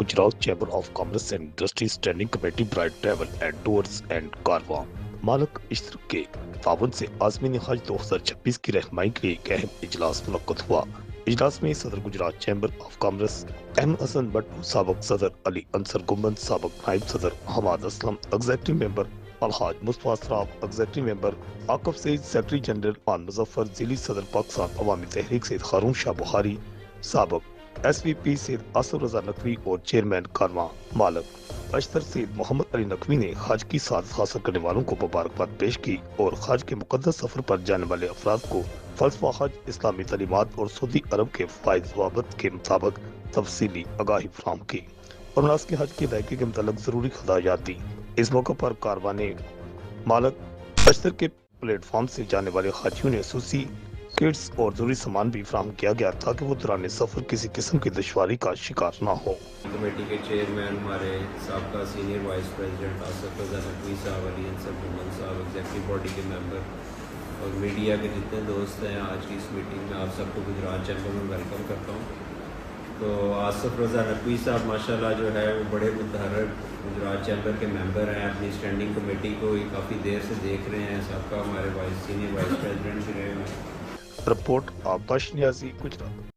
Gujarat Chamber of Commerce and Industry Standing Committee Bright Travel and Tours and Carwan मालक इश्तर के तावन से आज़मीन हज 2026 की रहनुमाई के लिए एक अहम इजलास मुनक्कद हुआ। इजलास में सदर Gujrat chamber of commerce Ahmad Hasan Bhattu, साबिक सदर अली अंसर गुम्बद, साबिक नायब सदर Hammad Aslam, executive member Alhaj Mustafa Saraf, executive member Akif Saeed, secretary general Maan Muzaffar, जिली सदर पाकिस्तान अवामी तहरीक सैयद हारून शाह बुखारी, साबिक SVP सैयद आसिफ रजा नकवी और चेयरमैन कारवां मालक अशतर सैयद मोहम्मद अली नकवी ने हज की सादत हासिल करने वालों को मुबारकबाद पेश की और हज के मुकद्दस सफर पर जाने वाले अफराद को फलसफा हज, इस्लामी तालीमात और सऊदी अरब के फ़ायद ज़वाबित के मुताबिक तफसीली आगाही फराहम की और नाज़िकीन हज की अदायगी के मुतालिक ज़रूरी हिदायत दी। इस मौके पर कारवां ने मालक अशतर के प्लेटफॉर्म से जाने वाले हाजियों ने सूसी किट्स और जरूरी सामान भी फराहम किया गया ताकि वो दौरान सफर किसी किस्म की दुश्वारी का शिकार न हो। कमेटी के चेयरमैन हमारे साबका सीनियर वाइस प्रेसिडेंट आसिफ रजा नकवी साहब, अली अंसर गुम्बद साहब, एग्जीक्यूटिव बॉडी के मेंबर और मीडिया के जितने दोस्त हैं, आज की इस मीटिंग में आप सबको गुजरात चैम्बर में वेलकम करता हूँ। तो आसिफ रजा नकवी साहब माशाल्लाह जो है वो बड़े मुतहर्रिक गुजरात चैम्बर के मेंबर हैं। अपनी स्टैंडिंग कमेटी को काफ़ी देर से देख रहे हैं। सबका हमारे सीनियर वाइस प्रेसिडेंट भी रहे हैं। रिपोर्ट आकाश न्याजी, गुजरात।